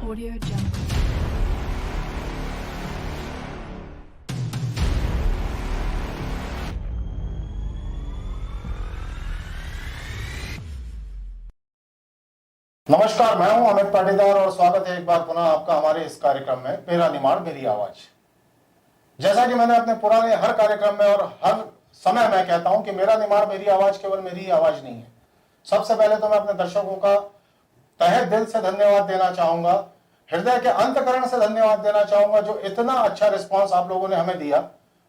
Audio Jungle. नमस्कार, मैं हूं अमित पाटीदार और स्वागत है एक बार पुनः आपका हमारे इस कार्यक्रम में मेरा निमाड़ मेरी आवाज। जैसा कि मैंने अपने पुराने हर कार्यक्रम में और हर समय मैं कहता हूं कि मेरा निमाड़ मेरी आवाज केवल मेरी ही आवाज नहीं है। सबसे पहले तो मैं अपने दर्शकों का तहे दिल से धन्यवाद देना चाहूंगा, हृदय के अंतकरण से धन्यवाद देना चाहूंगा जो इतना अच्छा रिस्पॉन्स आप लोगों ने हमें दिया।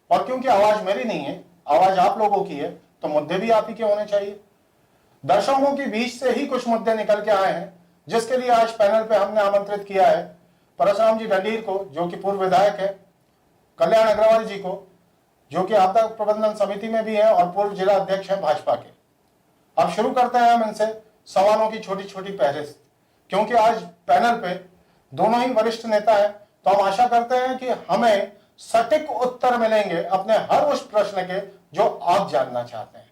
और क्योंकि आवाज मेरी नहीं है, आवाज आप लोगों की है, तो मुद्दे भी आप ही के होने चाहिए। दर्शकों के बीच से ही कुछ मुद्दे निकल के आए हैं, जिसके लिए आज पैनल पे हमने आमंत्रित किया है परशुराम जी ढंडीर को, जो कि पूर्व विधायक है, कल्याण अग्रवाल जी को, जो कि आपदा प्रबंधन समिति में भी है और पूर्व जिला अध्यक्ष है भाजपा के। अब शुरू करते हैं हम इनसे सवालों की छोटी छोटी फहरिस्त। क्योंकि आज पैनल पे दोनों ही वरिष्ठ नेता हैं, तो हम आशा करते हैं कि हमें सटीक उत्तर मिलेंगे अपने हर उस प्रश्न के जो आप जानना चाहते हैं।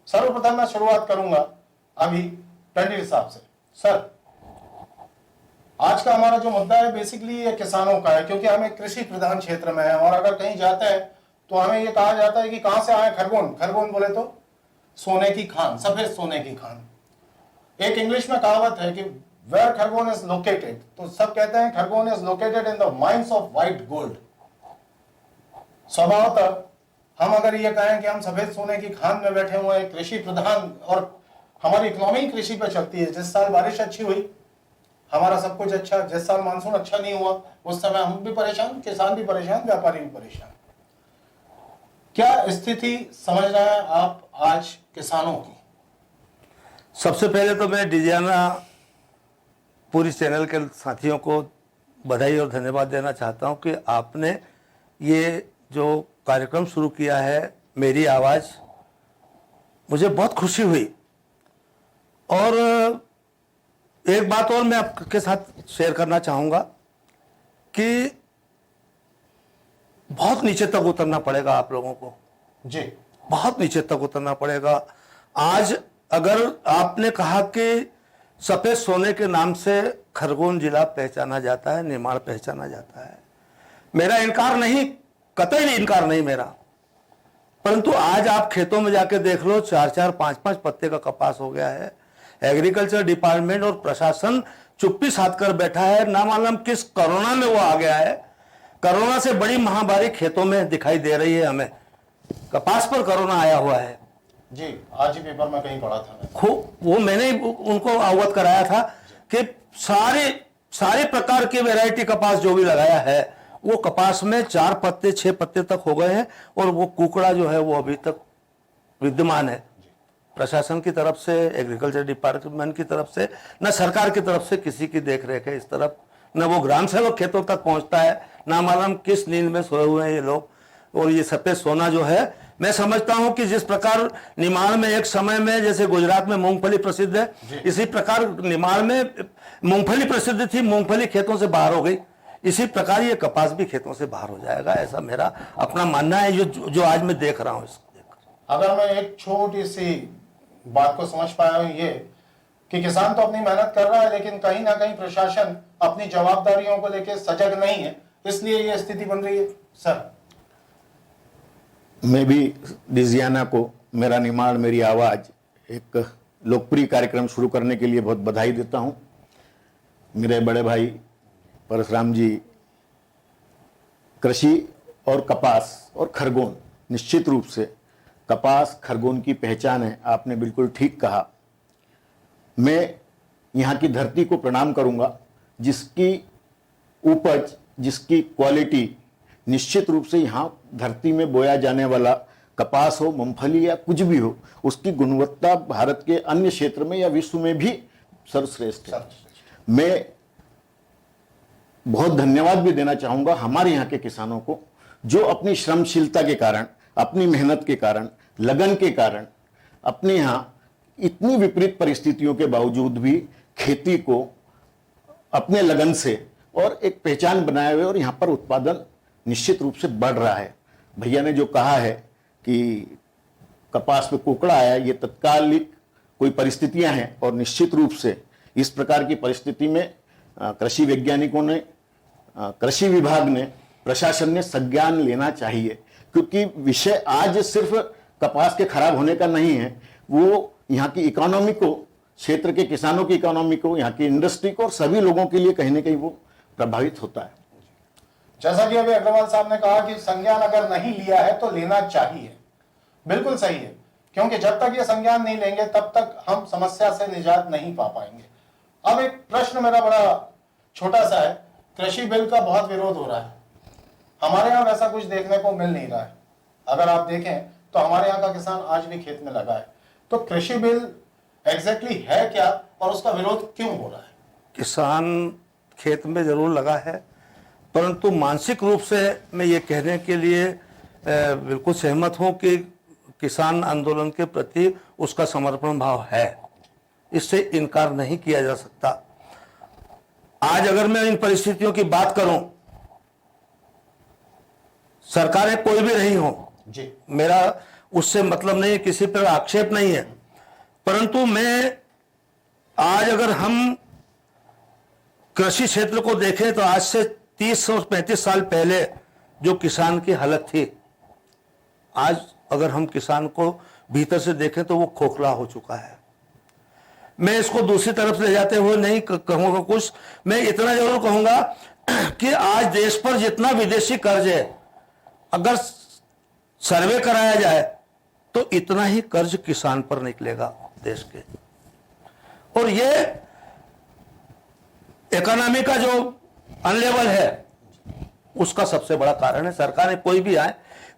सर्वप्रथम मैं शुरुआत करूंगा अभी ढंडीर साहब से। सर, आज का हमारा जो मुद्दा है बेसिकली ये किसानों का है, क्योंकि हम एक कृषि प्रधान क्षेत्र में है और अगर कहीं जाते हैं तो हमें ये कहा जाता है कि कहां से आए खरगोन। खरगोन बोले तो सोने की खान, सफेद सोने की खान। एक इंग्लिश में कहावत है कि वेयर खरगोन इज लोकेटेड, तो सब कहते हैं Khargone is located in the mines of white gold. स्वभावतः हम अगर ये कहें कि हम सफेद सोने की खान में बैठे हुए हैं, कृषि प्रधान, और हमारी इकोनॉमी कृषि पर चलती है। जिस साल बारिश अच्छी हुई हमारा सब कुछ अच्छा, जिस साल मानसून अच्छा नहीं हुआ उस समय हम भी परेशान, किसान भी परेशान, व्यापारी भी परेशान। क्या स्थिति समझ रहे हैं आप आज किसानों की? सबसे पहले तो मैं डिजियाना पूरी चैनल के साथियों को बधाई और धन्यवाद देना चाहता हूं कि आपने ये जो कार्यक्रम शुरू किया है मेरी आवाज़, मुझे बहुत खुशी हुई। और एक बात और मैं आपके साथ शेयर करना चाहूँगा कि बहुत नीचे तक उतरना पड़ेगा आप लोगों को जी, बहुत नीचे तक उतरना पड़ेगा। आज अगर आपने कहा कि सफेद सोने के नाम से खरगोन जिला पहचाना जाता है, निमाड़ पहचाना जाता है, मेरा इनकार नहीं, कतई नहीं इनकार नहीं मेरा, परंतु आज आप खेतों में जाके देख लो, 4-4, 5-5 पत्ते का कपास हो गया है। एग्रीकल्चर डिपार्टमेंट और प्रशासन चुप्पी साध कर बैठा है, ना मालूम किस कोरोना में वो आ गया है। कोरोना से बड़ी महामारी खेतों में दिखाई दे रही है हमें, कपास पर कोरोना आया हुआ है जी। आज ही पेपर में कहीं पढ़ा था मैं, वो मैंने उनको अवगत कराया था कि सारे प्रकार के वैरायटी कपास जो भी लगाया है वो कपास में 4 पत्ते 6 पत्ते तक हो गए हैं और वो कुकड़ा जो है वो अभी तक विद्यमान है। प्रशासन की तरफ से, एग्रीकल्चर डिपार्टमेंट की तरफ से, न सरकार की तरफ से किसी की देख रेख है इस तरफ, न वो ग्राम सेवक खेतों तक पहुंचता है, ना मालूम किस नींद में सोए हुए हैं ये लोग। और ये सफेद सोना जो है, मैं समझता हूं कि जिस प्रकार निमाड़ में एक समय में जैसे गुजरात में मूंगफली प्रसिद्ध है, इसी प्रकार निमाड़ में मूंगफली प्रसिद्ध थी, मूंगफली खेतों से बाहर हो गई, इसी प्रकार ये कपास भी खेतों से बाहर हो जाएगा, ऐसा मेरा अपना मानना है जो आज मैं देख रहा हूं। अगर मैं एक छोटी सी बात को समझ पाया हूं ये कि किसान तो अपनी मेहनत कर रहा है, लेकिन कहीं ना कहीं प्रशासन अपनी जवाबदारियों को लेकर सजग नहीं है, इसलिए ये स्थिति बन रही है। सर, मैं भी डिजियाना को मेरा निमाड़ मेरी आवाज़ एक लोकप्रिय कार्यक्रम शुरू करने के लिए बहुत बधाई देता हूं। मेरे बड़े भाई परशुराम जी कृषि और कपास और खरगोन, निश्चित रूप से कपास खरगोन की पहचान है, आपने बिल्कुल ठीक कहा। मैं यहाँ की धरती को प्रणाम करूँगा जिसकी उपज, जिसकी क्वालिटी, निश्चित रूप से यहाँ धरती में बोया जाने वाला कपास हो, मूंगफली या कुछ भी हो, उसकी गुणवत्ता भारत के अन्य क्षेत्र में या विश्व में भी सर्वश्रेष्ठ है। मैं बहुत धन्यवाद भी देना चाहूँगा हमारे यहाँ के किसानों को, जो अपनी श्रमशीलता के कारण, अपनी मेहनत के कारण, लगन के कारण, अपने यहाँ इतनी विपरीत परिस्थितियों के बावजूद भी खेती को अपने लगन से और एक पहचान बनाए हुए, और यहाँ पर उत्पादन निश्चित रूप से बढ़ रहा है। भैया ने जो कहा है कि कपास पे कुकड़ा आया, ये तत्कालिक कोई परिस्थितियां हैं और निश्चित रूप से इस प्रकार की परिस्थिति में कृषि वैज्ञानिकों ने, कृषि विभाग ने, प्रशासन ने संज्ञान लेना चाहिए, क्योंकि विषय आज सिर्फ कपास के खराब होने का नहीं है, वो यहाँ की इकोनॉमी को, क्षेत्र के किसानों की इकोनॉमी को, यहाँ की इंडस्ट्री को और सभी लोगों के लिए कहीं ना कहीं वो प्रभावित होता है। जैसा कि अभी अग्रवाल साहब ने कहा कि संज्ञान अगर नहीं लिया है तो लेना चाहिए, बिल्कुल सही है, क्योंकि जब तक ये संज्ञान नहीं लेंगे तब तक हम समस्या से निजात नहीं पा पाएंगे। अब एक प्रश्न मेरा बड़ा छोटा सा है, कृषि बिल का बहुत विरोध हो रहा है, हमारे यहाँ वैसा कुछ देखने को मिल नहीं रहा है। अगर आप देखें तो हमारे यहाँ का किसान आज भी खेत में लगा है, तो कृषि बिल एग्जैक्टली है क्या और उसका विरोध क्यों हो रहा है? किसान खेत में जरूर लगा है, परंतु मानसिक रूप से मैं ये कहने के लिए बिल्कुल सहमत हूं कि किसान आंदोलन के प्रति उसका समर्पण भाव है, इससे इनकार नहीं किया जा सकता। आज अगर मैं इन परिस्थितियों की बात करूं, सरकारें कोई भी रही हो जी, मेरा उससे मतलब नहीं, किसी पर आक्षेप नहीं है, परंतु मैं आज अगर हम कृषि क्षेत्र को देखें तो आज से 30 और 35 साल पहले जो किसान की हालत थी, आज अगर हम किसान को भीतर से देखें तो वो खोखला हो चुका है। मैं इसको दूसरी तरफ ले जाते हुए नहीं कहूंगा कुछ, मैं इतना जरूर कहूंगा कि आज देश पर जितना विदेशी कर्ज है, अगर सर्वे कराया जाए तो इतना ही कर्ज किसान पर निकलेगा देश के। और ये इकोनॉमी का जो अनलेवल है उसका सबसे बड़ा कारण है। सरकारें कोई भी आए,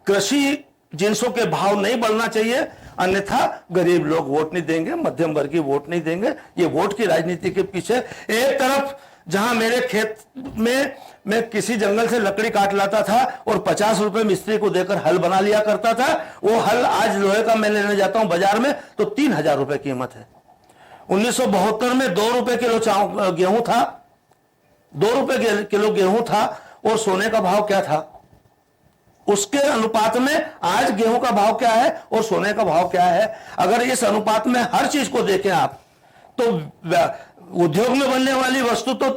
कृषि जिनसों के भाव नहीं बढ़ना चाहिए, अन्यथा गरीब लोग वोट नहीं देंगे, मध्यम वर्गीय वोट नहीं देंगे। ये वोट की राजनीति के पीछे एक तरफ जहां मेरे खेत में मैं किसी जंगल से लकड़ी काट लाता था और 50 रुपए मिस्त्री को देकर हल बना लिया करता था, वो हल आज लोहे का मैं लेने जाता हूं बाजार में तो 3000 रुपए कीमत है। 1972 में 2 रुपए किलो गेहूं था, 2 रुपए किलो गेहूं था और सोने का भाव क्या था, उसके अनुपात में आज गेहूं का भाव क्या है और सोने का भाव क्या है। अगर इस अनुपात में हर चीज को देखें आप, तो उद्योग में बनने वाली वस्तु तो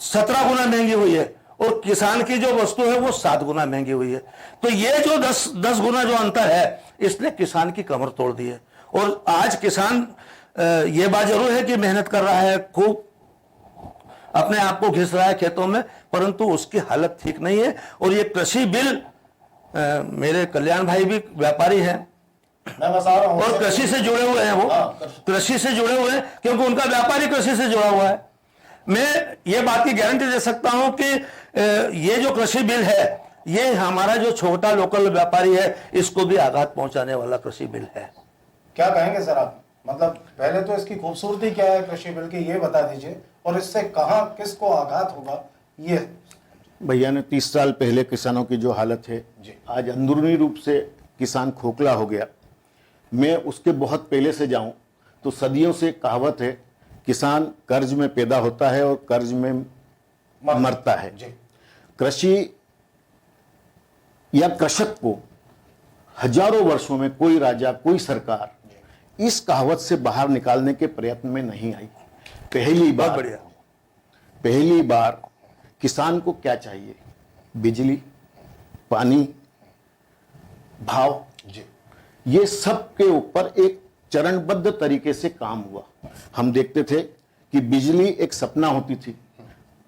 17 गुना महंगी हुई है और किसान की जो वस्तु है वो 7 गुना महंगी हुई है। तो ये जो 10 गुना जो अंतर है, इसने किसान की कमर तोड़ दी है। और आज किसान ये बात जरूर है कि मेहनत कर रहा है, खूब अपने आप को घिस रहा है खेतों में, परंतु उसकी हालत ठीक नहीं है। और ये कृषि बिल, मेरे कल्याण भाई भी व्यापारी हैं, मैं बता रहा हूं, और कृषि से जुड़े हुए हैं, वो कृषि से जुड़े हुए हैं क्योंकि उनका व्यापारी कृषि से जुड़ा हुआ है। मैं ये बात की गारंटी दे सकता हूं कि ये जो कृषि बिल है, ये हमारा जो छोटा लोकल व्यापारी है, इसको भी आघात पहुंचाने वाला कृषि बिल है। क्या कहेंगे सर आप? मतलब पहले तो इसकी खूबसूरती क्या है कृषि बिल की, ये बता दीजिए, और इससे कहां किसको आघात होगा ये। भैया ने 30 साल पहले किसानों की जो हालत है, आज अंदरूनी रूप से किसान खोखला हो गया। मैं उसके बहुत पहले से जाऊं तो सदियों से कहावत है, किसान कर्ज में पैदा होता है और कर्ज में मरता है। कृषि या कृषक को हजारों वर्षों में कोई राजा, कोई सरकार इस कहावत से बाहर निकालने के प्रयत्न में नहीं आई। पहली बार किसान को क्या चाहिए? बिजली, पानी, भाव, ये सब के ऊपर एक चरणबद्ध तरीके से काम हुआ। हम देखते थे कि बिजली एक सपना होती थी।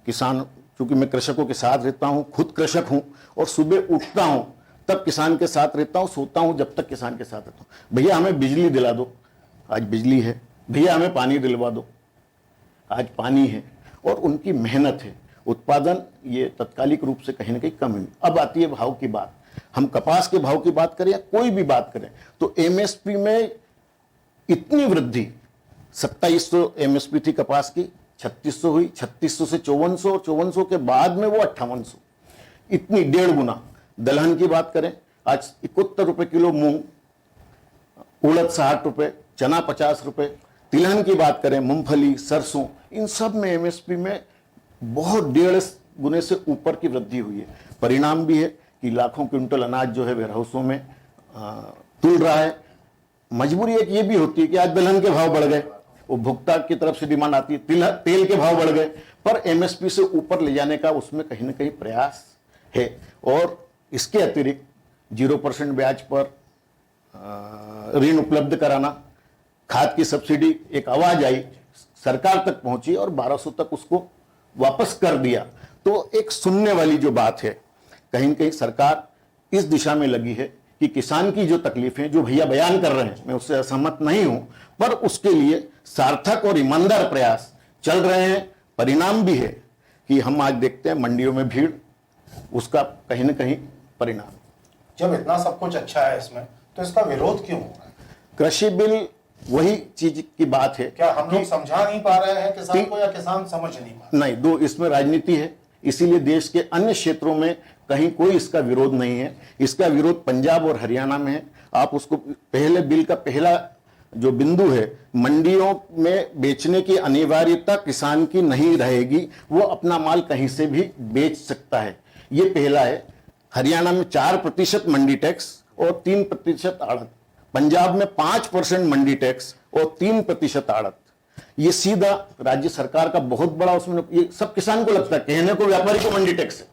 किसान, क्योंकि मैं कृषकों के साथ रहता हूं, खुद कृषक हूं, और सुबह उठता हूं तब किसान के साथ रहता हूं, सोता हूं जब तक किसान के साथ रहता हूं। भैया हमें बिजली दिला दो, आज बिजली है। भैया हमें पानी दिलवा दो, आज पानी है। और उनकी मेहनत है, उत्पादन ये तत्कालिक रूप से कहीं ना कहीं कम हुई। अब आती है भाव की बात। हम कपास के भाव की बात करें या कोई भी बात करें तो एमएसपी में इतनी वृद्धि, 2700 एमएसपी थी कपास की, 3600 हुई, 3600 से 5400 और 5400 के बाद में वो 5800, इतनी 1.5 गुना। दलहन की बात करें, आज 71 रुपए किलो मूंग, उड़द 60 रुपए, चना 50 रुपए। तिलहन की बात करें, मूंगफली, सरसों, इन सब में एमएसपी में बहुत 1.5 गुने से ऊपर की वृद्धि हुई है। परिणाम भी है कि लाखों क्विंटल अनाज जो है वेयरहाउसों में तुल रहा है। मजबूरी एक ये भी होती है कि आज दलहन के भाव बढ़ गए, उपभोक्ता की तरफ से डिमांड आती है, तेल के भाव बढ़ गए, पर एमएसपी से ऊपर ले जाने का उसमें कहीं ना कहीं प्रयास है। और इसके अतिरिक्त 0% ब्याज पर ऋण उपलब्ध कराना, खाद की सब्सिडी, एक आवाज आई, सरकार तक पहुंची और 1200 तक उसको वापस कर दिया। तो एक सुनने वाली जो बात है, कहीं न कहीं सरकार इस दिशा में लगी है कि किसान की जो तकलीफें जो भैया बयान कर रहे हैं, मैं उससे असहमत नहीं हूं, पर उसके लिए सार्थक और ईमानदार प्रयास चल रहे हैं। परिणाम भी है कि हम आज देखते हैं मंडियों में भीड़, उसका कहीं ना कहीं परिणाम। जब इतना सब कुछ अच्छा है इसमें, तो इसका विरोध क्यों हो रहा है? कृषि बिल वही चीज की बात है, क्या हम लोग समझा नहीं पा रहे हैं किसान को, या किसान समझ नहीं पा रहे? नहीं, दो इसमें राजनीति है, इसीलिए देश के अन्य क्षेत्रों में कहीं कोई इसका विरोध नहीं है। इसका विरोध पंजाब और हरियाणा में है। आप उसको पहले बिल का पहला जो बिंदु है, मंडियों में बेचने की अनिवार्यता किसान की नहीं रहेगी, वो अपना माल कहीं से भी बेच सकता है, ये पहला है। हरियाणा में 4% मंडी टैक्स और 3% आड़त, पंजाब में 5% मंडी टैक्स और 3% आड़त। ये सीधा राज्य सरकार का बहुत बड़ा उसमें, ये सब किसान को लगता है, कहने को व्यापारी को मंडी टैक्स है,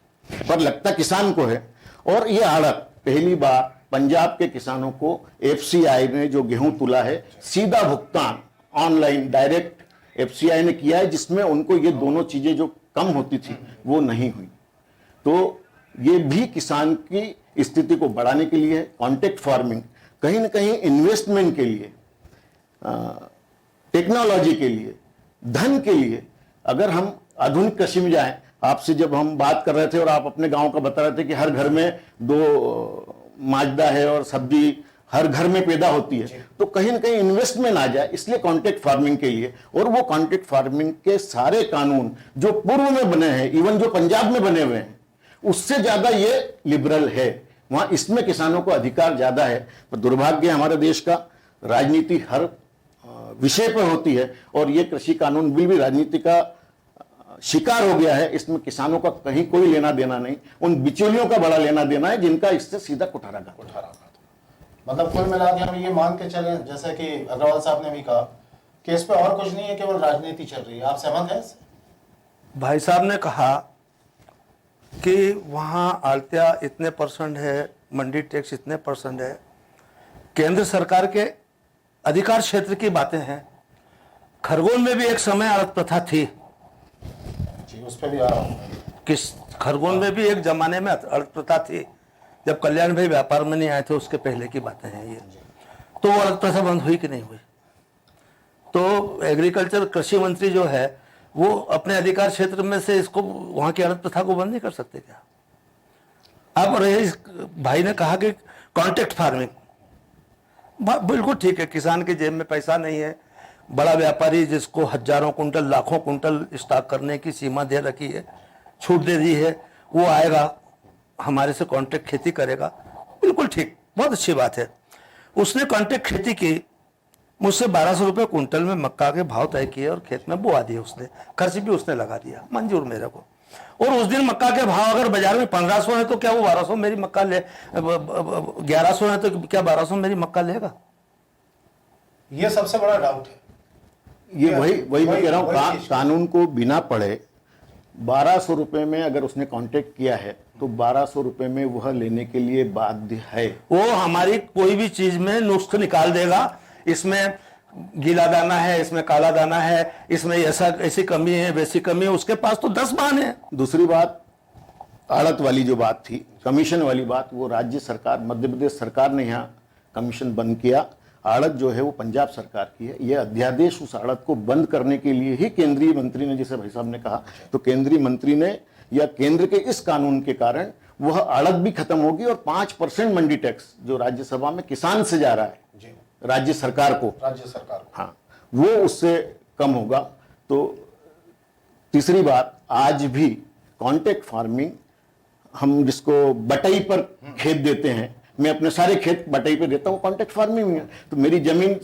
पर लगता किसान को है। और ये आड़त पहली बार पंजाब के किसानों को एफसीआई ने जो गेहूं तुला है, सीधा भुगतान ऑनलाइन डायरेक्ट एफसीआई ने किया है, जिसमें उनको ये दोनों चीजें जो कम होती थी वो नहीं हुई। तो ये भी किसान की स्थिति को बढ़ाने के लिए है। कॉन्ट्रैक्ट फार्मिंग कहीं ना कहीं इन्वेस्टमेंट के लिए, टेक्नोलॉजी के लिए, धन के लिए, अगर हम आधुनिक कृषि में जाएं, आपसे जब हम बात कर रहे थे और आप अपने गांव का बता रहे थे कि हर घर में 2 माजदा है और सब्जी हर घर में पैदा होती है, तो कहीं ना कहीं इन्वेस्टमेंट आ जाए, इसलिए कॉन्ट्रैक्ट फार्मिंग के लिए। और वो कॉन्ट्रैक्ट फार्मिंग के सारे कानून जो पूर्व में बने हैं, इवन जो पंजाब में बने हुए हैं, उससे ज्यादा ये लिबरल है। वहां इसमें किसानों को अधिकार ज्यादा है। पर दुर्भाग्य हमारे देश का, राजनीति हर विषय पर होती है और ये कृषि कानून बिल भी राजनीति का शिकार हो गया है। इसमें किसानों का कहीं कोई लेना देना नहीं, उन बिचौलियों का बड़ा लेना देना है जिनका इससे सीधा कुठारा गाता। मतलब कुल मिला के हम ये मान के चले, जैसे कि अग्रवाल साहब ने भी कहा कि इस पे और कुछ नहीं है, केवल राजनीति चल रही है। आप सहमत हैं इससे? भाई साहब ने कहा कि वहाँ आड़तिया इतने % है, मंडी टैक्स इतने % है, केंद्र सरकार के अधिकार क्षेत्र की बातें हैं। खरगोन में भी एक समय आड़त प्रथा थी जी, उस पर भी आ रहा हूँ। किस खरगोन में भी एक जमाने में आड़त प्रथा थी, जब कल्याण भाई व्यापार में नहीं आए थे, उसके पहले की बातें हैं ये। तो वो आड़त प्रथा बंद हुई कि नहीं हुई? तो एग्रीकल्चर कृषि मंत्री जो है वो अपने अधिकार क्षेत्र में से इसको, वहां की आड़त प्रथा को बंद नहीं कर सकते क्या? अब रहे भाई ने कहा कि कॉन्ट्रैक्ट फार्मिंग, बिल्कुल ठीक है, किसान के जेब में पैसा नहीं है, बड़ा व्यापारी जिसको हजारों कुंटल लाखों कुंटल स्टॉक करने की सीमा दे रखी है, छूट दे दी है, वो आएगा हमारे से कॉन्ट्रैक्ट खेती करेगा, बिल्कुल ठीक, बहुत अच्छी बात है। उसने कॉन्ट्रैक्ट खेती की, मुझसे 1200 रुपये कुंटल में मक्का के भाव तय किए और खेत में बुआ दिए, उसने खर्च भी उसने लगा दिया, मंजूर मेरे को। और उस दिन मक्का के भाव अगर बाजार में 1500 है तो क्या वो 1200 मेरी मक्का ले, 1100 है तो क्या 1200 मेरी मक्का लेगा? ये सबसे बड़ा डाउट है। ये वही मैं कह रहा हूँ, कानून को बिना पढ़े 1200 रुपए में अगर उसने कॉन्ट्रैक्ट किया है तो 1200 रुपए में वह लेने के लिए बाध्य है। वो हमारी कोई भी चीज में नुस्ख निकाल देगा, इसमें गीला दाना है, इसमें काला दाना है, इसमें ऐसी कमी है, वैसी कमी है, उसके पास तो 10 बहाने हैं। दूसरी बात, आड़त वाली जो बात थी, कमीशन वाली बात, वो राज्य सरकार, मध्य प्रदेश सरकार ने यहाँ कमीशन बंद किया। आड़त जो है वो पंजाब सरकार की है। यह अध्यादेश उस आड़त को बंद करने के लिए ही केंद्रीय मंत्री ने, जैसे भाई साहब ने कहा, तो केंद्रीय मंत्री ने या केंद्र के इस कानून के कारण वह आड़त भी खत्म होगी और 5% मंडी टैक्स जो राज्यसभा में किसान से जा रहा है राज्य सरकार को, हाँ, वो उससे कम होगा। तो तीसरी बात, आज भी कॉन्ट्रैक्ट फार्मिंग, हम जिसको बटाई पर खेत देते हैं, मैं अपने सारे खेत बटाई पे देता हूँ, कॉन्ट्रैक्ट फार्मिंग में। तो मेरी जमीन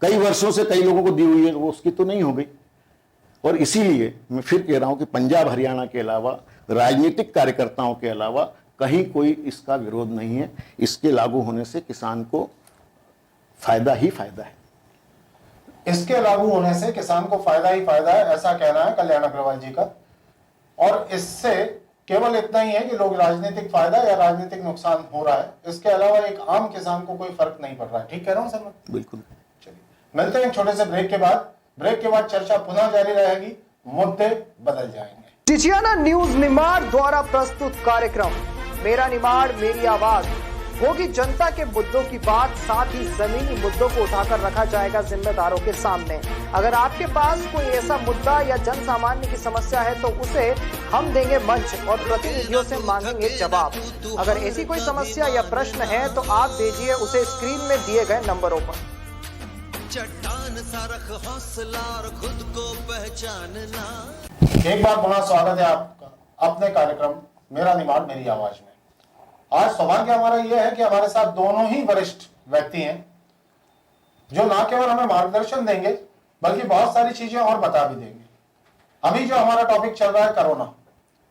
कई वर्षों से कई लोगों को दी हुई है, वो उसकी तो नहीं हो गई। और इसीलिए मैं फिर कह रहा हूं कि पंजाब हरियाणा के अलावा, राजनीतिक कार्यकर्ताओं के अलावा कहीं कोई इसका विरोध नहीं है। इसके लागू होने से किसान को फायदा ही फायदा है। इसके लागू होने से किसान को फायदा ही फायदा है, ऐसा कहना है कल्याण अग्रवाल जी का। और इससे केवल इतना ही है कि लोग राजनीतिक फायदा या राजनीतिक नुकसान हो रहा है, इसके अलावा एक आम किसान को कोई फर्क नहीं पड़ रहा है। ठीक कह रहा हूं सर मैं? बिल्कुल। चलिए मिलते हैं एक छोटे से ब्रेक के बाद। ब्रेक के बाद चर्चा पुनः जारी रहेगी, मुद्दे बदल जाएंगे। टिचियाना न्यूज निमाड़ द्वारा प्रस्तुत कार्यक्रम मेरा निमाड़ मेरी आवाज होगी जनता के मुद्दों की बात, साथ ही जमीनी मुद्दों को उठाकर रखा जाएगा जिम्मेदारों के सामने। अगर आपके पास कोई ऐसा मुद्दा या जन सामान्य की समस्या है तो उसे हम देंगे मंच और प्रतिनिधियों से मांगेंगे जवाब। अगर ऐसी कोई समस्या या प्रश्न है तो आप भेजिए उसे स्क्रीन में दिए गए नंबरों पर। चट्टान सा रख हौसला और खुद को पहचानना। एक बार पुनः स्वागत है आपका अपने कार्यक्रम मेरा निमाड़ मेरी आवाज में। आज सौभाग्य हमारा यह है कि हमारे साथ दोनों ही वरिष्ठ व्यक्ति हैं जो न केवल हमें मार्गदर्शन देंगे बल्कि बहुत सारी चीजें और बता भी देंगे। अभी जो हमारा टॉपिक चल रहा है कोरोना,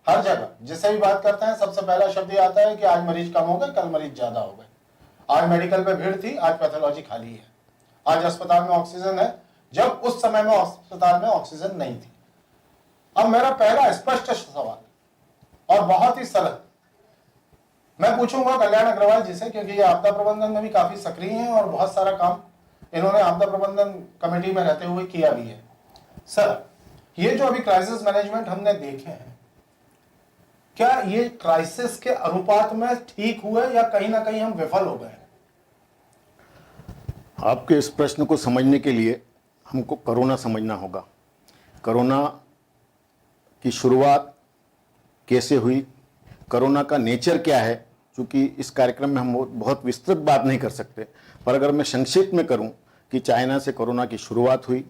हर जगह जिससे भी बात करते हैं सबसे पहला शब्द ये आता है कि आज मरीज कम हो गए, कल मरीज ज्यादा हो गए। आज मेडिकल पे भीड़ थी, आज पैथोलॉजी खाली है। आज अस्पताल में ऑक्सीजन है, जब उस समय में अस्पताल में ऑक्सीजन नहीं थी। अब मेरा पहला स्पष्ट सवाल और बहुत ही सरल मैं पूछूंगा कल्याण अग्रवाल जी से, क्योंकि ये आपदा प्रबंधन में भी काफी सक्रिय हैं और बहुत सारा काम इन्होंने आपदा प्रबंधन कमेटी में रहते हुए किया भी है। सर, ये जो अभी क्राइसिस मैनेजमेंट हमने देखे हैं, क्या ये क्राइसिस के अनुपात में ठीक हुए या कहीं ना कहीं हम विफल हो गए? आपके इस प्रश्न को समझने के लिए हमको कोरोना समझना होगा। कोरोना की शुरुआत कैसे हुई, कोरोना का नेचर क्या है, क्योंकि इस कार्यक्रम में हम बहुत विस्तृत बात नहीं कर सकते, पर अगर मैं संक्षिप्त में करूं कि चाइना से कोरोना की शुरुआत हुई।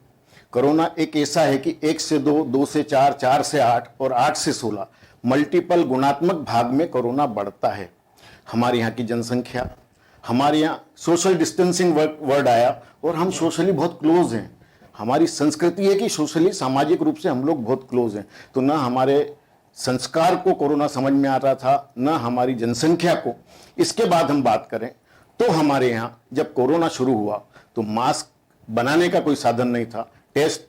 कोरोना एक ऐसा है कि 1 से 2, 2 से 4, 4 से 8 और 8 से 16 मल्टीपल गुणात्मक भाग में कोरोना बढ़ता है। हमारे यहाँ की जनसंख्या, हमारे यहाँ सोशल डिस्टेंसिंग वर्ड आया और हम सोशली बहुत क्लोज हैं। हमारी संस्कृति है कि सोशली सामाजिक रूप से हम लोग बहुत क्लोज हैं। तो ना हमारे संस्कार को कोरोना समझ में आ रहा था, ना हमारी जनसंख्या को। इसके बाद हम बात करें तो हमारे यहाँ जब कोरोना शुरू हुआ तो मास्क बनाने का कोई साधन नहीं था, टेस्ट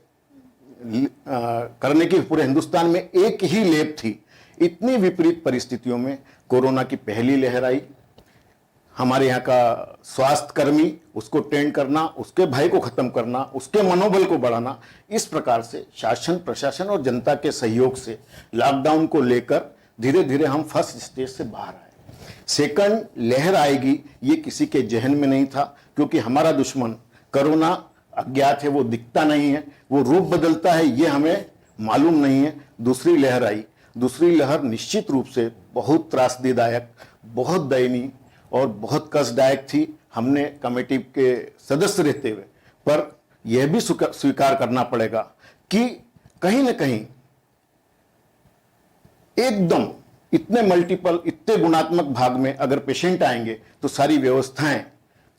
करने की पूरे हिंदुस्तान में एक ही लैब थी। इतनी विपरीत परिस्थितियों में कोरोना की पहली लहर आई। हमारे यहाँ का स्वास्थ्य कर्मी, उसको ट्रेन करना, उसके भय को खत्म करना, उसके मनोबल को बढ़ाना, इस प्रकार से शासन प्रशासन और जनता के सहयोग से लॉकडाउन को लेकर धीरे धीरे हम फर्स्ट स्टेज से बाहर आए। सेकंड लहर आएगी ये किसी के जहन में नहीं था, क्योंकि हमारा दुश्मन कोरोना अज्ञात है, वो दिखता नहीं है, वो रूप बदलता है, ये हमें मालूम नहीं है। दूसरी लहर आई। दूसरी लहर निश्चित रूप से बहुत त्रासदीदायक, बहुत दयनीय और बहुत कष्टदायक थी। हमने कमेटी के सदस्य रहते हुए पर यह भी स्वीकार करना पड़ेगा कि कहीं ना कहीं एकदम इतने मल्टीपल, इतने गुणात्मक भाग में अगर पेशेंट आएंगे तो सारी व्यवस्थाएं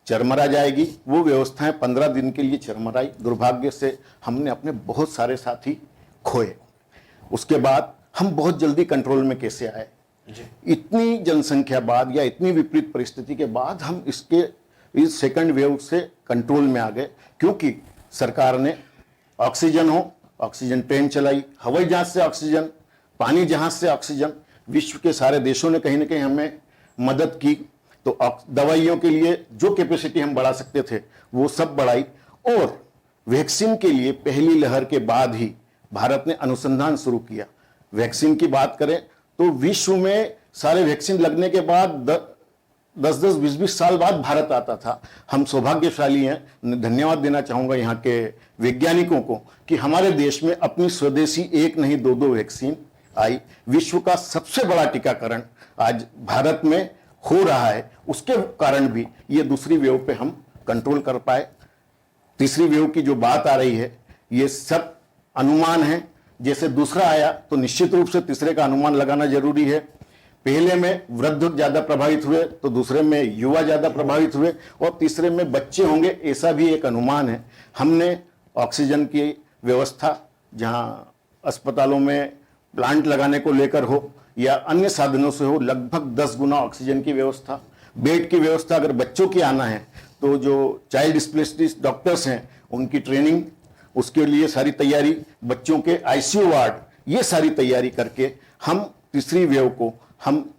चरमरा जाएगी। वो व्यवस्थाएं 15 दिन के लिए चरमराई। दुर्भाग्य से हमने अपने बहुत सारे साथी खोए। उसके बाद हम बहुत जल्दी कंट्रोल में कैसे आए? इतनी जनसंख्या बाद या इतनी विपरीत परिस्थिति के बाद हम इस सेकंड वेव से कंट्रोल में आ गए, क्योंकि सरकार ने ऑक्सीजन ट्रेन चलाई, हवाई जहाज से ऑक्सीजन, पानी जहाज से ऑक्सीजन। विश्व के सारे देशों ने कहीं ना कहीं हमें मदद की। तो दवाइयों के लिए जो कैपेसिटी हम बढ़ा सकते थे वो सब बढ़ाई। और वैक्सीन के लिए पहली लहर के बाद ही भारत ने अनुसंधान शुरू किया। वैक्सीन की बात करें तो विश्व में सारे वैक्सीन लगने के बाद 10-10, 20-20 साल बाद भारत आता था। हम सौभाग्यशाली हैं। धन्यवाद देना चाहूंगा यहाँ के वैज्ञानिकों को कि हमारे देश में अपनी स्वदेशी 1 नहीं 2-2 वैक्सीन आई। विश्व का सबसे बड़ा टीकाकरण आज भारत में हो रहा है। उसके कारण भी ये दूसरी वेव पे हम कंट्रोल कर पाए। तीसरी वेव की जो बात आ रही है, ये सब अनुमान है। जैसे दूसरा आया तो निश्चित रूप से तीसरे का अनुमान लगाना जरूरी है। पहले में वृद्ध ज्यादा प्रभावित हुए तो दूसरे में युवा ज्यादा प्रभावित हुए और तीसरे में बच्चे होंगे, ऐसा भी एक अनुमान है। हमने ऑक्सीजन की व्यवस्था, जहां अस्पतालों में प्लांट लगाने को लेकर हो या अन्य साधनों से हो, लगभग 10 गुना ऑक्सीजन की व्यवस्था, बेड की व्यवस्था। अगर बच्चों की आना है तो जो चाइल्ड स्पेशलिस्ट डॉक्टर्स हैं उनकी ट्रेनिंग, उसके लिए सारी तैयारी, बच्चों के आईसीयू वार्ड, ये सारी तैयारी करके हम तीसरी वेव को हम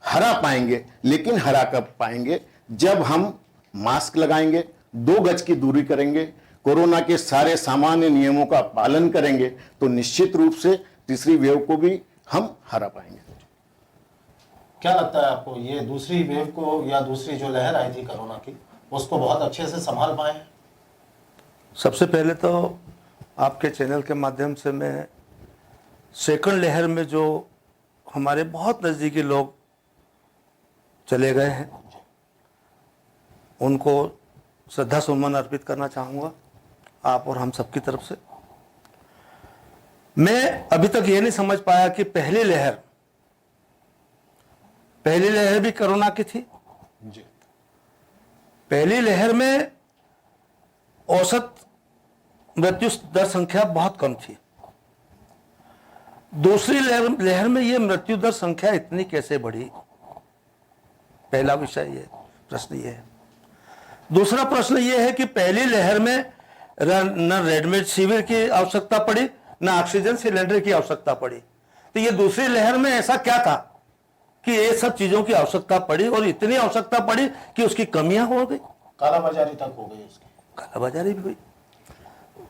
हरा पाएंगे। लेकिन हरा कब पाएंगे? जब हम मास्क लगाएंगे, 2 गज की दूरी करेंगे, कोरोना के सारे सामान्य नियमों का पालन करेंगे, तो निश्चित रूप से तीसरी वेव को भी हम हरा पाएंगे। क्या लगता है आपको, ये दूसरी वेव को या दूसरी जो लहर आई थी कोरोना की, उसको बहुत अच्छे से संभाल पाए हैं? सबसे पहले तो आपके चैनल के माध्यम से मैं सेकंड लहर में जो हमारे बहुत नज़दीकी लोग चले गए हैं उनको श्रद्धा सुमन अर्पित करना चाहूँगा, आप और हम सबकी तरफ से। मैं अभी तक ये नहीं समझ पाया कि पहली लहर भी कोरोना की थी। जी। पहली लहर में औसत मृत्यु दर संख्या बहुत कम थी। दूसरी लहर में ये मृत्यु दर संख्या इतनी कैसे बढ़ी? पहला विषय ये प्रश्न ये है। दूसरा प्रश्न ये है कि पहली लहर में न रेडमेड शिविर की आवश्यकता पड़ी, न ऑक्सीजन सिलेंडर की आवश्यकता पड़ी। तो ये दूसरी लहर में ऐसा क्या था कि ये सब चीजों की आवश्यकता पड़ी, और इतनी आवश्यकता पड़ी कि उसकी कमियां हो गई, कालाबाजारी तक हो गई उसकी। कालाबाजारी भी हुई।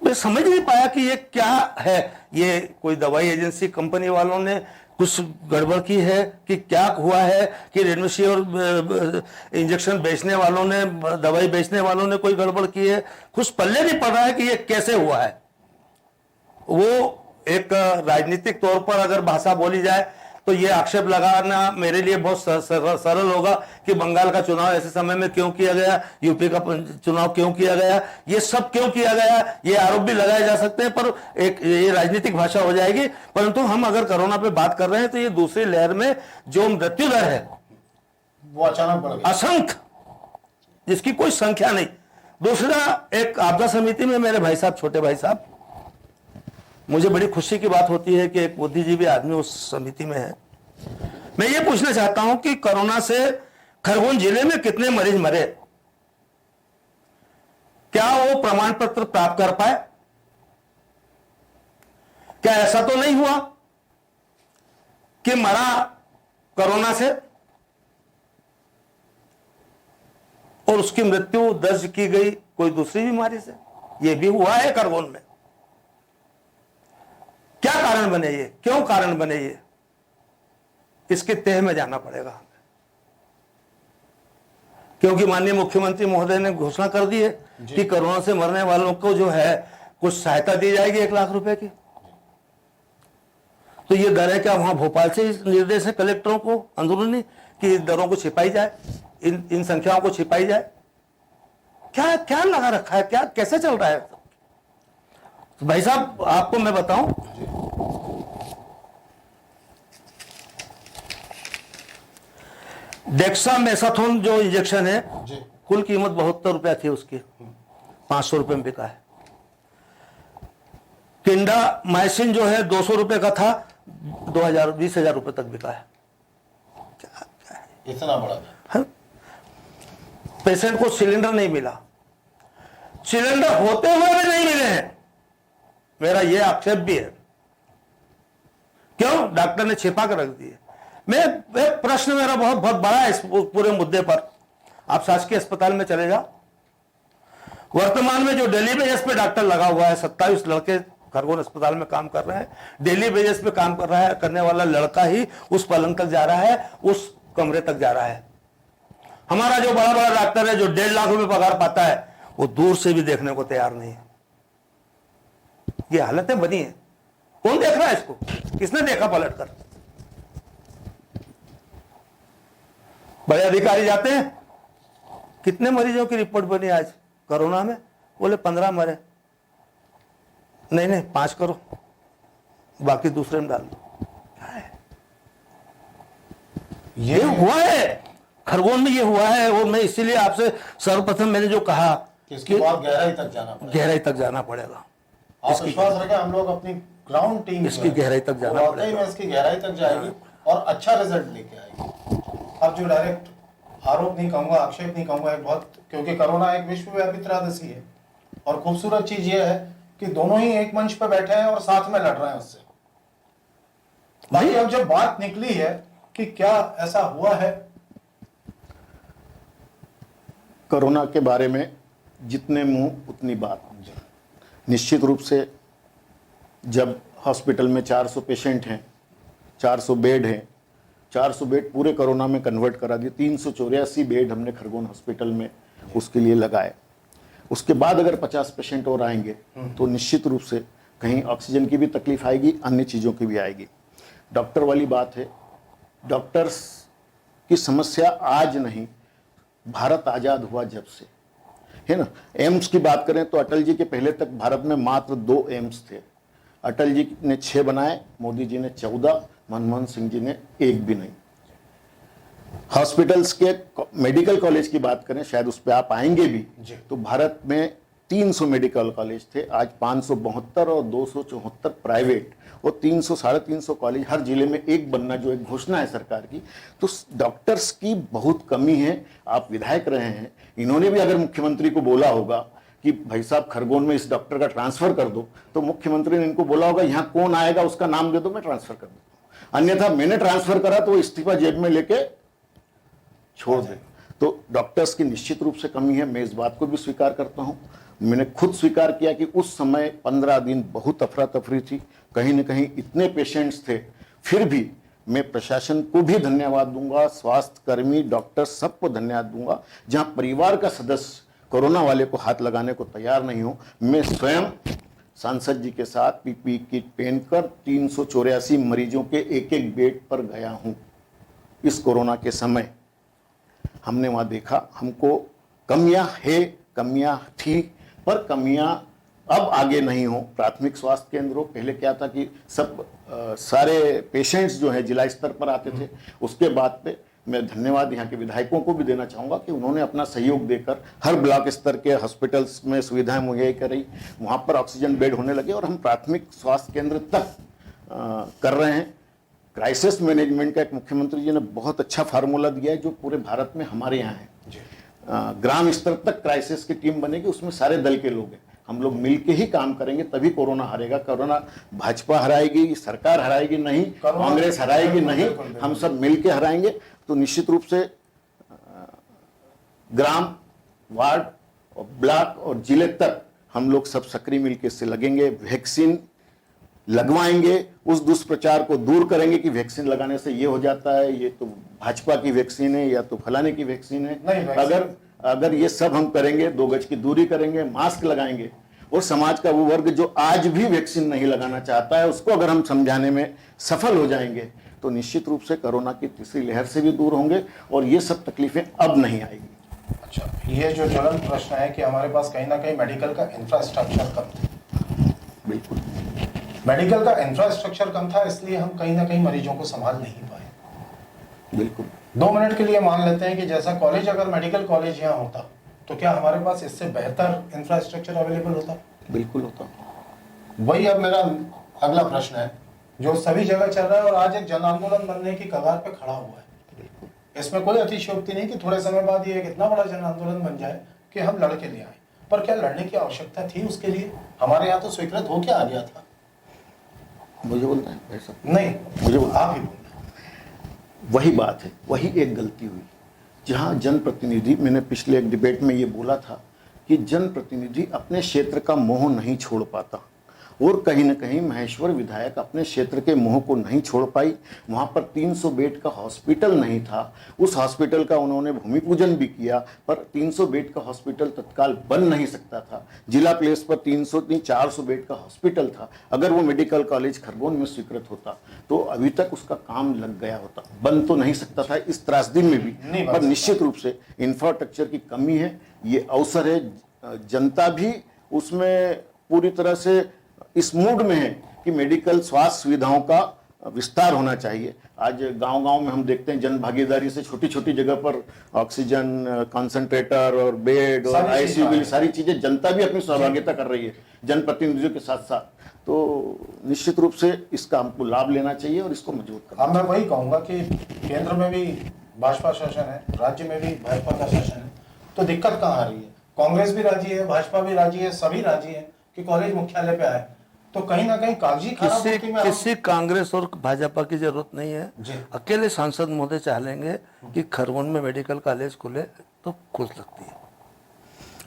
मैं समझ नहीं पाया कि ये क्या है। ये कोई दवाई एजेंसी कंपनी वालों ने कुछ गड़बड़ की है कि क्या हुआ है, कि रेमडेसिविर इंजेक्शन बेचने वालों ने, दवाई बेचने वालों ने कोई गड़बड़ की है? कुछ पल्ले नहीं पड़ रहा है कि ये कैसे हुआ है। वो एक राजनीतिक तौर पर अगर भाषा बोली जाए तो ये आक्षेप लगाना मेरे लिए बहुत सरल होगा कि बंगाल का चुनाव ऐसे समय में क्यों किया गया, यूपी का चुनाव क्यों किया गया, ये सब क्यों किया गया, ये आरोप भी लगाए जा सकते हैं, पर एक ये राजनीतिक भाषा हो जाएगी। परंतु हम अगर कोरोना पे बात कर रहे हैं तो ये दूसरी लहर में जो मृत्यु दर है वो अचानक बढ़ गई, असंख्य, जिसकी कोई संख्या नहीं। दूसरा, एक आपदा समिति में मेरे भाई साहब, छोटे भाई साहब, मुझे बड़ी खुशी की बात होती है कि एक बुद्धिजीवी आदमी उस समिति में है। मैं ये पूछना चाहता हूं कि कोरोना से खरगोन जिले में कितने मरीज मरे, क्या वो प्रमाण पत्र प्राप्त कर पाए? क्या ऐसा तो नहीं हुआ कि मरा कोरोना से और उसकी मृत्यु दर्ज की गई कोई दूसरी बीमारी से? यह भी हुआ है खरगोन में। क्या कारण बने ये, क्यों कारण बने ये, इसके तह में जाना पड़ेगा हमें। क्योंकि माननीय मुख्यमंत्री महोदय ने घोषणा कर दी है कि कोरोना से मरने वालों को जो है कुछ सहायता दी जाएगी 1 लाख रुपए की। तो ये दर है क्या वहां भोपाल से निर्देश है कलेक्टरों को अंदरूनी कि दरों को छिपाई जाए, इन संख्याओं को छिपाई जाए? क्या क्या लगा रखा है, क्या कैसे चल रहा है? तो भाई साहब आपको मैं बताऊं, डेक्सामेथासोन जो इंजेक्शन है कुल कीमत 72 रुपया थी उसकी, 500 रुपए में बिका है। किंडामाइसिन जो है 200 रुपए का था, 20,000 रुपए तक बिका है। क्या है इतना बड़ा है? पेशेंट को सिलेंडर नहीं मिला, सिलेंडर होते हुए भी नहीं मिले हैं, मेरा यह आक्षेप भी है। क्यों? डॉक्टर ने छिपा कर रख दिए। मैं प्रश्न मेरा बहुत बड़ा है इस पूरे मुद्दे पर। आप शासकीय अस्पताल में चले जाओ, वर्तमान में जो डेली बेसिस पे डॉक्टर लगा हुआ है, 27 लड़के खरगोन अस्पताल में काम कर रहे हैं। डेली बेसिस पे काम कर रहा है, करने वाला लड़का ही उस पलंग तक जा रहा है, उस कमरे तक जा रहा है। हमारा जो बड़ा बड़ा डॉक्टर है जो 1.5 लाख रुपए पगार पाता है, वो दूर से भी देखने को तैयार नहीं है। ये हालतें बनी है। कौन देख रहा है इसको? किसने देखा पलट कर? बड़े अधिकारी जाते हैं, कितने मरीजों की रिपोर्ट बनी आज कोरोना में? बोले 15 मरे। नहीं 5 करो, बाकी दूसरे में डाल दो। क्या है ये हुआ है खरगोन में, ये हुआ है। और मैं इसीलिए आपसे सर्वप्रथम मैंने जो कहा कि इसकी बहुत गहराई तक जाना पड़ेगा। गहराई तक जाना पड़ेगा। आप विश्वास रखें, हम लोग अपनी ग्राउंड टीम इसकी गहराई तक जाना पड़ेगा। इसकी गहराई तक जाएगी और अच्छा रिजल्ट लेके आएगी। अब जो डायरेक्ट आरोप नहीं कहूंगा, आक्षेप नहीं कहूंगा, एक बहुत, क्योंकि कोरोना एक विश्वव्यापी त्रासदी है, और खूबसूरत चीज ये है कि दोनों ही एक मंच पर बैठे हैं और साथ में लड़ रहे हैं उससे। बाकी अब जब बात निकली है कि क्या ऐसा हुआ है, कोरोना के बारे में जितने मुंह उतनी बात। निश्चित रूप से जब हॉस्पिटल में 400 पेशेंट हैं, 400 बेड हैं, 400 बेड पूरे कोरोना में कन्वर्ट करा दिए, 384 बेड हमने खरगोन हॉस्पिटल में उसके लिए लगाए। उसके बाद अगर 50 पेशेंट और आएंगे तो निश्चित रूप से कहीं ऑक्सीजन की भी तकलीफ आएगी, अन्य चीज़ों की भी आएगी। डॉक्टर वाली बात है, डॉक्टर्स की समस्या आज नहीं, भारत आज़ाद हुआ जब से है ना। एम्स की बात करें तो अटल जी के पहले तक भारत में मात्र 2 एम्स थे। अटल जी ने 6 बनाए, मोदी जी ने 14, मनमोहन सिंह जी ने 1 भी नहीं। हॉस्पिटल्स के मेडिकल कॉलेज की बात करें, शायद उस पर आप आएंगे भी, तो भारत में 300 मेडिकल कॉलेज थे, आज 572 और 274 प्राइवेट और 300 साढ़े 300 कॉलेज, हर जिले में एक बनना जो एक घोषणा है सरकार की। तो डॉक्टर्स की बहुत कमी है। आप विधायक रहे हैं, इन्होंने भी अगर मुख्यमंत्री को बोला होगा कि भाई साहब खरगोन में इस डॉक्टर का ट्रांसफर कर दो, तो मुख्यमंत्री ने इनको बोला होगा यहाँ कौन आएगा उसका नाम दे दो, मैं ट्रांसफर कर दूँ। अन्यथा मैंने ट्रांसफर करा तो वो इस्तीफा जेब में लेके छोड़ दे। तो डॉक्टर्स की निश्चित रूप से कमी है, मैं इस बात को भी स्वीकार करता हूं। मैंने खुद स्वीकार किया कि उस समय 15 दिन बहुत अफरा तफरी थी, कहीं न कहीं इतने पेशेंट्स थे। फिर भी मैं प्रशासन को भी धन्यवाद दूंगा, स्वास्थ्य कर्मी, डॉक्टर सबको धन्यवाद दूंगा। जहां परिवार का सदस्य कोरोना वाले को हाथ लगाने को तैयार नहीं हो, मैं स्वयं सांसद जी के साथ पीपीई किट पहनकर 384 मरीजों के एक बेड पर गया हूं। इस कोरोना के समय हमने वहाँ देखा, हमको कमियां है, कमियां थी, पर कमियां अब आगे नहीं हो। प्राथमिक स्वास्थ्य केंद्रों, पहले क्या था कि सब सारे पेशेंट्स जो है जिला स्तर पर आते थे। उसके बाद पे मैं धन्यवाद यहाँ के विधायकों को भी देना चाहूँगा कि उन्होंने अपना सहयोग देकर हर ब्लॉक स्तर के हॉस्पिटल्स में सुविधाएं मुहैया कराई, वहाँ पर ऑक्सीजन बेड होने लगे और हम प्राथमिक स्वास्थ्य केंद्र तक कर रहे हैं। क्राइसिस मैनेजमेंट का एक मुख्यमंत्री जी ने बहुत अच्छा फार्मूला दिया है जो पूरे भारत में हमारे यहाँ है। ग्राम स्तर तक क्राइसिस की टीम बनेगी, उसमें सारे दल के लोग हैं। हम लोग मिलके ही काम करेंगे तभी कोरोना हारेगा। कोरोना भाजपा हराएगी, सरकार हराएगी नहीं, कांग्रेस हराएगी नहीं, हम सब मिलके हराएंगे। तो निश्चित रूप से ग्राम, वार्ड और ब्लॉक और जिले तक हम लोग सब सक्रिय मिलकर इससे लगेंगे, वैक्सीन लगवाएंगे, उस दुष्प्रचार को दूर करेंगे कि वैक्सीन लगाने से ये हो जाता है, ये तो भाजपा की वैक्सीन है या तो फलाने की वैक्सीन है। अगर ये सब हम करेंगे, 2 गज की दूरी करेंगे, मास्क लगाएंगे और समाज का वो वर्ग जो आज भी वैक्सीन नहीं लगाना चाहता है उसको अगर हम समझाने में सफल हो जाएंगे तो निश्चित रूप से कोरोना की तीसरी लहर से भी दूर होंगे और ये सब तकलीफें अब नहीं आएगी। अच्छा, ये जो ज्वलंत प्रश्न है कि हमारे पास कहीं ना कहीं मेडिकल का इंफ्रास्ट्रक्चर कम था। बिल्कुल, मेडिकल का इंफ्रास्ट्रक्चर कम था, इसलिए हम कहीं ना कहीं मरीजों को संभाल नहीं पाए। बिल्कुल। 2 मिनट के लिए मान लेते हैं कि जैसा कॉलेज, अगर मेडिकल कॉलेज यहाँ होता तो क्या हमारे पास इससे बेहतर इंफ्रास्ट्रक्चर अवेलेबल होता? बिल्कुल होता। वही अब मेरा अगला प्रश्न है जो सभी जगह चल रहा है और आज एक जन आंदोलन बनने की कगार पे खड़ा हुआ है। इसमें कोई अतिशयोक्ति नहीं कि थोड़े समय बाद ये एक इतना बड़ा जन आंदोलन बन जाए कि हम लड़ के ले आए, पर क्या लड़ने की आवश्यकता थी उसके लिए? हमारे यहाँ तो स्वीकृत हो क्या आ गया था। मुझे बोलना है भाई साहब? नहीं, मुझे बोलना। आप ही बोलना। वही बात है, वही एक गलती हुई जहां जनप्रतिनिधि, मैंने पिछले एक डिबेट में ये बोला था कि जनप्रतिनिधि अपने क्षेत्र का मोह नहीं छोड़ पाता और कहीं ना कहीं महेश्वर विधायक अपने क्षेत्र के मोह को नहीं छोड़ पाई। वहां पर 300 बेड का हॉस्पिटल नहीं था, उस हॉस्पिटल का उन्होंने भूमि पूजन भी किया, पर 300 बेड का हॉस्पिटल तत्काल बन नहीं सकता था। जिला प्लेस पर 300 नहीं 400 बेड का हॉस्पिटल था। अगर वो मेडिकल कॉलेज खरगोन में स्वीकृत होता तो अभी तक उसका काम लग गया होता, बन तो नहीं सकता था इस त्रासदी में भी, पर निश्चित रूप से इंफ्रास्ट्रक्चर की कमी है। ये अवसर है, जनता भी उसमें पूरी तरह से इस मूड में है कि मेडिकल स्वास्थ्य सुविधाओं का विस्तार होना चाहिए। आज गांव-गांव में हम देखते हैं जन भागीदारी से छोटी छोटी जगह पर ऑक्सीजन कंसंट्रेटर और बेड और आईसीयू की सारी चीजें जनता भी अपनी सहभागिता कर रही है जनप्रतिनिधियों के साथ साथ। तो निश्चित रूप से इसका हमको लाभ लेना चाहिए और इसको मजबूत करना। अब मैं वही कहूँगा कि केंद्र में भी भाजपा शासन है, राज्य में भी भाजपा का शासन है, तो दिक्कत कहाँ आ रही है? कांग्रेस भी राजी है, भाजपा भी राजी है, सभी राजी है कि कॉलेज मुख्यालय पे आए, तो कहीं ना कहीं कागजी खराबोती में किसी कांग्रेस और भाजपा की जरूरत नहीं है। जी। अकेले सांसद महोदय चाह लेंगे कि खरगोन में मेडिकल कॉलेज खुले तो खुल सकती है।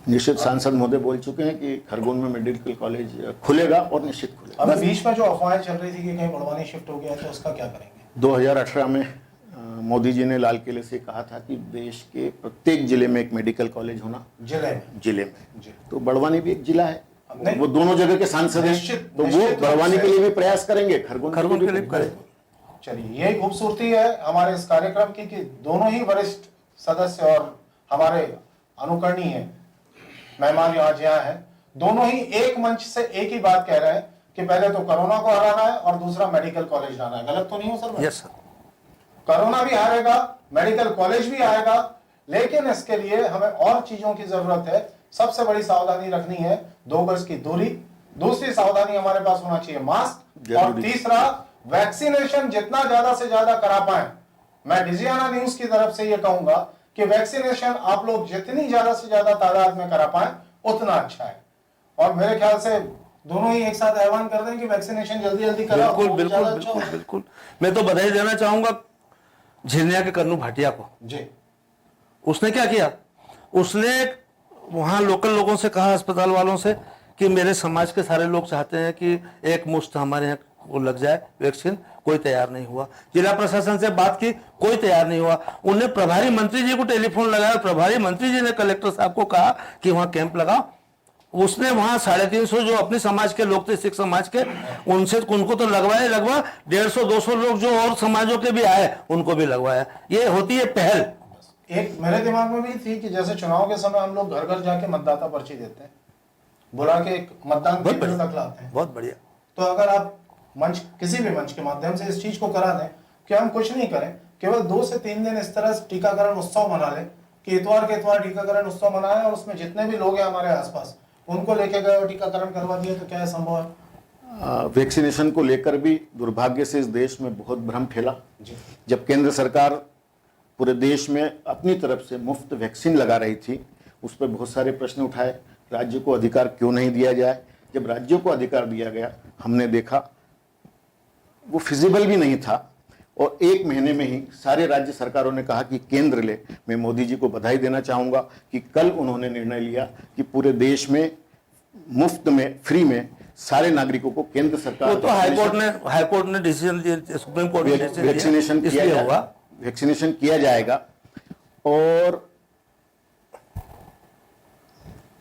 निश्चित सांसद महोदय बोल चुके हैं कि खरगोन में मेडिकल कॉलेज खुलेगा और निश्चित खुलेगा। अभी बीच में जो अफवाहें चल रही थी कि कहीं बड़वानी शिफ्ट हो गया, तो उसका क्या करेंगे? 2018 में मोदी जी ने लाल किले से कहा था कि देश के प्रत्येक जिले में एक मेडिकल कॉलेज होना, जिले में। जी। तो बड़वानी भी एक जिला है, नहीं। वो दोनों जगह के सांसद हैं, निश्चित- तो वो निश्चित बड़वानी रूप के से। लिए भी प्रयास करेंगे, खरगोन के लिए करें। चलिए, यही खूबसूरती है हमारे इस कार्यक्रम की कि दोनों ही वरिष्ठ सदस्य और हमारे अनुकरणीय मेहमान यहाँ हैं, दोनों ही एक मंच से एक ही बात कह रहे हैं कि पहले तो कोरोना को हराना है और दूसरा मेडिकल कॉलेज लाना है। गलत तो नहीं हो सर? Yes sir. कोरोना भी हारेगा, मेडिकल कॉलेज भी आएगा, लेकिन इसके लिए हमें और चीजों की जरूरत है। सबसे बड़ी सावधानी रखनी है 2 गज की दूरी, दूसरी सावधानी हमारे पास होना चाहिए मास्क, और तीसरा वैक्सीनेशन जितना ज्यादा से ज्यादा करा पाए। मैं डिजियाना न्यूज की तरफ से यह कहूंगा कि वैक्सीनेशन आप लोग जितनी ज्यादा से ज्यादा तादाद में करा पाए उतना अच्छा है। और मेरे ख्याल से दोनों ही एक साथ ऐलान कर दें कि वैक्सीनेशन जल्दी जल्दी करा। बिल्कुल बिल्कुल बिल्कुल बिल्कुल। मैं तो बधाई देना चाहूंगा झिरनिया के कन्नू भाटिया को। जी। उसने क्या किया, उसने वहां लोकल लोगों से कहा, अस्पताल वालों से, कि मेरे समाज के सारे लोग चाहते हैं कि एक मुश्त हमारे यहाँ वो लग जाए वैक्सीन। कोई तैयार नहीं हुआ। जिला प्रशासन से बात की, कोई तैयार नहीं हुआ। उन्हें प्रभारी मंत्री जी को टेलीफोन लगाया, प्रभारी मंत्री जी ने कलेक्टर साहब को कहा कि वहां कैंप लगाओ। उसने वहां 350 जो अपने समाज के लोग थे, सिख समाज के, उनको तो लगवाया, 150-200 लोग जो और समाजों के भी आए उनको भी लगवाया। ये होती है पहल। एक मेरे दिमाग में भी थी कि जैसे चुनाव के समय हम लोग घर घर जाके मतदाता पर्ची देते हैं, बुला के एक मतदान केंद्र तक लाते हैं। बहुत बढ़िया। तो अगर आप मंच, किसी भी मंच के माध्यम से इस चीज को करा दें कि हम कुछ नहीं करें, केवल 2 से 3 दिन इस तरह से टीकाकरण उत्सव मना लें कि इतवार के इतवार टीकाकरण उत्सव मनाएं और उसमें जितने भी लोग हैं हमारे आसपास उनको लेके गए और टीकाकरण करवा दिया, तो क्या है संभव है? वैक्सीनेशन को लेकर भी दुर्भाग्य से इस देश में बहुत भ्रम फैला। जब केंद्र सरकार पूरे देश में अपनी तरफ से मुफ्त वैक्सीन लगा रही थी, उस पर बहुत सारे प्रश्न उठाए, राज्य को अधिकार क्यों नहीं दिया जाए। जब राज्यों को अधिकार दिया गया, हमने देखा वो फिजिबल भी नहीं था, और 1 महीने में ही सारे राज्य सरकारों ने कहा कि केंद्र ले। मैं मोदी जी को बधाई देना चाहूंगा कि कल उन्होंने निर्णय लिया कि पूरे देश में मुफ्त में, फ्री में सारे नागरिकों को केंद्र सरकार, वो तो हाईकोर्ट ने डिसीजन दिया, सुप्रीम कोर्ट ने डिसीजन वैक्सीनेशन किया हुआ, वैक्सीनेशन किया जाएगा और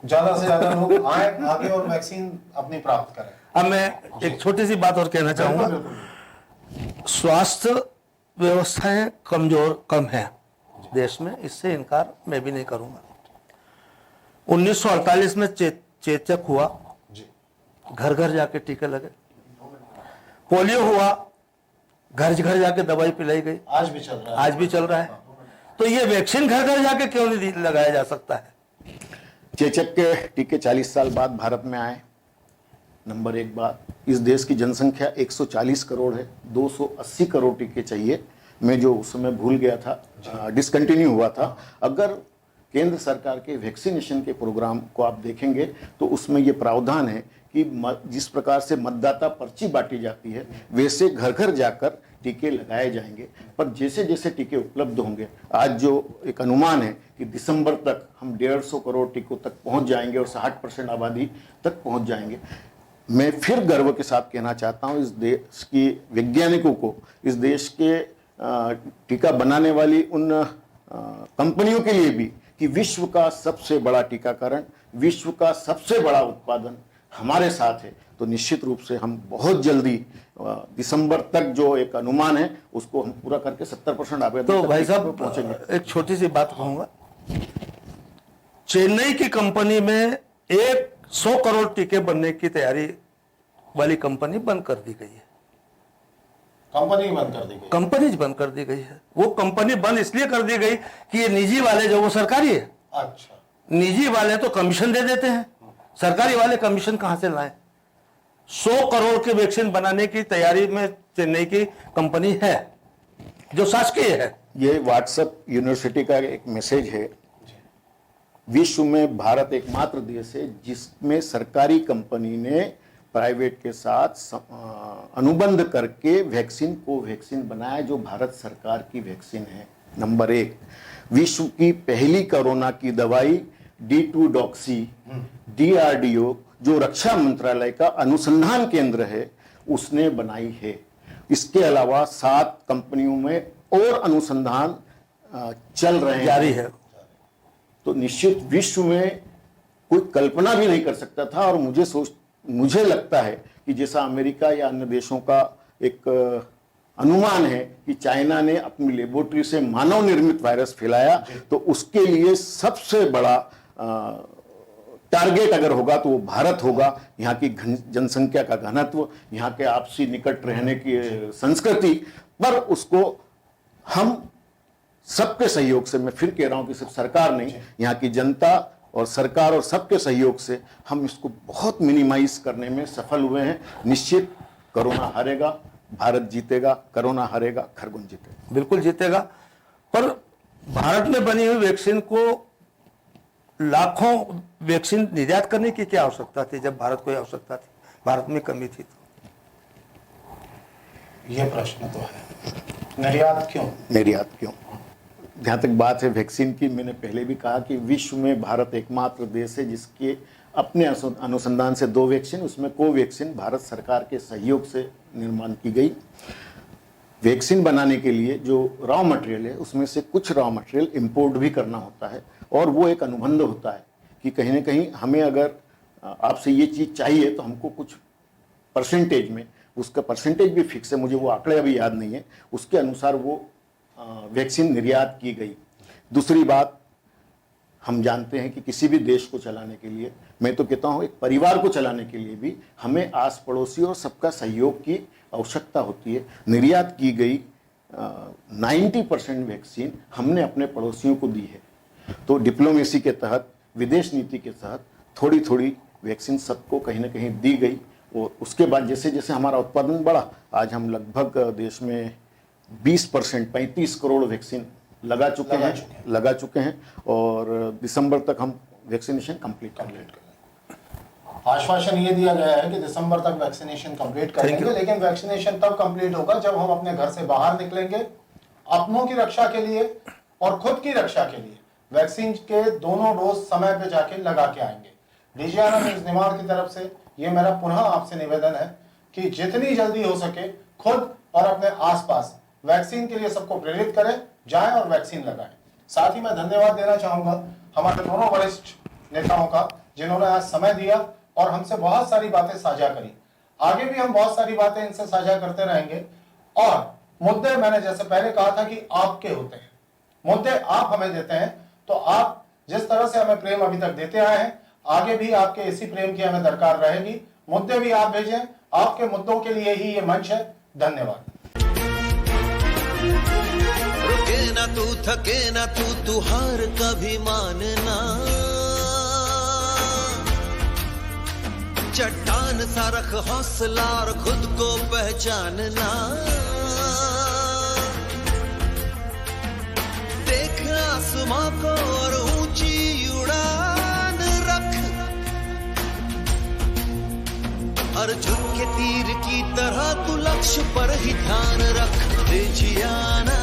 ज्यादा से ज्यादा लोग आए आगे और वैक्सीन अपनी प्राप्त करें। अब मैं एक छोटी सी बात और कहना चाहूंगा। स्वास्थ्य व्यवस्थाएं कम है देश में, इससे इनकार मैं भी नहीं करूंगा। 1948 में चेचक हुआ, घर घर जाके टीके लगे। पोलियो हुआ, घर घर जाके दवाई पिलाई गई, आज भी चल रहा है। तो ये वैक्सीन घर घर जाके क्यों नहीं लगाया जा सकता है? चेचक के टीके 40 साल बाद भारत में आए। नंबर 1 बात, इस देश की जनसंख्या 140 करोड़ है, 280 करोड़ टीके चाहिए। मैं जो उस समय भूल गया था, डिसकंटिन्यू हुआ था। अगर केंद्र सरकार के वैक्सीनेशन के प्रोग्राम को आप देखेंगे तो उसमें ये प्रावधान है कि जिस प्रकार से मतदाता पर्ची बांटी जाती है, वैसे घर घर जाकर टीके लगाए जाएंगे। पर जैसे जैसे टीके उपलब्ध होंगे, आज जो एक अनुमान है कि दिसंबर तक हम 150 करोड़ टीकों तक पहुंच जाएंगे और 60% आबादी तक पहुंच जाएंगे। मैं फिर गर्व के साथ कहना चाहता हूं इस देश की वैज्ञानिकों को, इस देश के टीका बनाने वाली उन कंपनियों के लिए भी, कि विश्व का सबसे बड़ा टीकाकरण, विश्व का सबसे बड़ा उत्पादन हमारे साथ है। तो निश्चित रूप से हम बहुत जल्दी दिसंबर तक जो एक अनुमान है उसको हम पूरा करके 70% आबादी तो तक भाई साहब पहुंचेंगे। एक छोटी सी बात कहूंगा। चेन्नई की कंपनी में 100 करोड़ टीके बनने की तैयारी वाली कंपनी बंद कर दी गई है। कंपनी बंद कर दी गई, कंपनीज बंद कर दी गई है। वो कंपनी बंद इसलिए कर दी गई कि ये निजी वाले जो, वो सरकारी है। अच्छा, निजी वाले तो कमीशन दे देते हैं, सरकारी वाले कमीशन कहां से लाएं? 100 करोड़ के वैक्सीन बनाने की तैयारी में चेन्नई की कंपनी है जो शासकीय है। ये व्हाट्सएप यूनिवर्सिटी का एक मैसेज है विश्व में भारत एकमात्र देश है जिसमें सरकारी कंपनी ने प्राइवेट के साथ अनुबंध करके वैक्सीन कोवैक्सीन बनाया, जो भारत सरकार की वैक्सीन है। नंबर 1, विश्व की पहली कोरोना की दवाई D2 डॉक्सी DRDO, जो रक्षा मंत्रालय का अनुसंधान केंद्र है, उसने बनाई है। इसके अलावा 7 कंपनियों में और अनुसंधान चल रहे हैं, जारी है। तो निश्चित विश्व में कोई कल्पना भी नहीं कर सकता था। और मुझे लगता है कि जैसा अमेरिका या अन्य देशों का एक अनुमान है कि चाइना ने अपनी लेबोरेटरी से मानव निर्मित वायरस फैलाया, तो उसके लिए सबसे बड़ा टारगेट अगर होगा तो वो भारत होगा। यहाँ की जनसंख्या का घनत्व, यहाँ के आपसी निकट रहने की संस्कृति, पर उसको हम सबके सहयोग से, मैं फिर कह रहा हूं कि सिर्फ सरकार नहीं, यहाँ की जनता और सरकार और सबके सहयोग से हम इसको बहुत मिनिमाइज करने में सफल हुए हैं। निश्चित कोरोना हारेगा, भारत जीतेगा, कोरोना हारेगा, खरगोन जीतेगा। बिल्कुल जीतेगा। पर भारत में बनी हुई वैक्सीन को लाखों वैक्सीन निर्यात करने की क्या आवश्यकता थी, जब भारत को यह आवश्यकता थी, भारत में कमी थी तो? ये प्रश्न तो है, निर्यात क्यों? जहाँ तक बात है वैक्सीन की, मैंने पहले भी कहा कि विश्व में भारत एकमात्र देश है जिसके अपने अनुसंधान से 2 वैक्सीन, उसमें कोवैक्सीन भारत सरकार के सहयोग से निर्माण की गई। वैक्सीन बनाने के लिए जो रॉ मटेरियल है, उसमें से कुछ रॉ मटेरियल इंपोर्ट भी करना होता है, और वो एक अनुबंध होता है कि कहीं ना कहीं हमें अगर आपसे ये चीज़ चाहिए तो हमको कुछ परसेंटेज में, उसका परसेंटेज भी फिक्स है, मुझे वो आंकड़े अभी याद नहीं है, उसके अनुसार वो वैक्सीन निर्यात की गई। दूसरी बात, हम जानते हैं कि किसी भी देश को चलाने के लिए, मैं तो कहता हूँ एक परिवार को चलाने के लिए भी हमें आस पड़ोसी और सबका सहयोग की आवश्यकता होती है। निर्यात की गई 90% वैक्सीन हमने अपने पड़ोसियों को दी है। तो डिप्लोमेसी के तहत, विदेश नीति के तहत थोड़ी थोड़ी वैक्सीन सबको कहीं ना कहीं दी गई, और उसके बाद जैसे जैसे हमारा उत्पादन बढ़ा, आज हम लगभग देश में 20% 35 करोड़ वैक्सीन लगा चुके हैं, और दिसंबर तक हम वैक्सीनेशन कंप्लीट कर लेंगे। आश्वासन ये दिया गया है कि दिसंबर तक वैक्सीनेशन कंप्लीट कर लेंगे, लेकिन वैक्सीनेशन तब कंप्लीट होगा जब हम अपने घर से बाहर निकलेंगे, अपनों की रक्षा के लिए और खुद की रक्षा के लिए वैक्सीन के दोनों डोज समय पे जाके लगा के आएंगे। डीजीआर न्यूज़ निमाड़ की तरफ से ये मेरा पुनः आपसे निवेदन है कि जितनी जल्दी हो सके खुद और अपने आसपास वैक्सीन के लिए सबको प्रेरित करें, जाएं और वैक्सीन लगाएं। साथ ही मैं धन्यवाद देना चाहूंगा हमारे दोनों वरिष्ठ नेताओं का, जिन्होंने आज समय दिया और हमसे बहुत सारी बातें साझा करी। आगे भी हम बहुत सारी बातें इनसे साझा करते रहेंगे, और मुद्दे मैंने जैसे पहले कहा था कि आपके होते हैं, मुद्दे आप हमें देते हैं, तो आप जिस तरह से हमें प्रेम अभी तक देते आए हैं, आगे भी आपके इसी प्रेम की हमें दरकार रहेगी। मुद्दे भी आप भेजें, आपके मुद्दों के लिए ही ये मंच है। धन्यवाद। रुके ना तू, थके ना तू हार कभी मानना, चट्टान सा रख हौसला और खुद को पहचानना, देख आसमां को और ऊंची उड़ान रख, और झुक के तीर की तरह तू लक्ष्य पर ही ध्यान रख। जियाना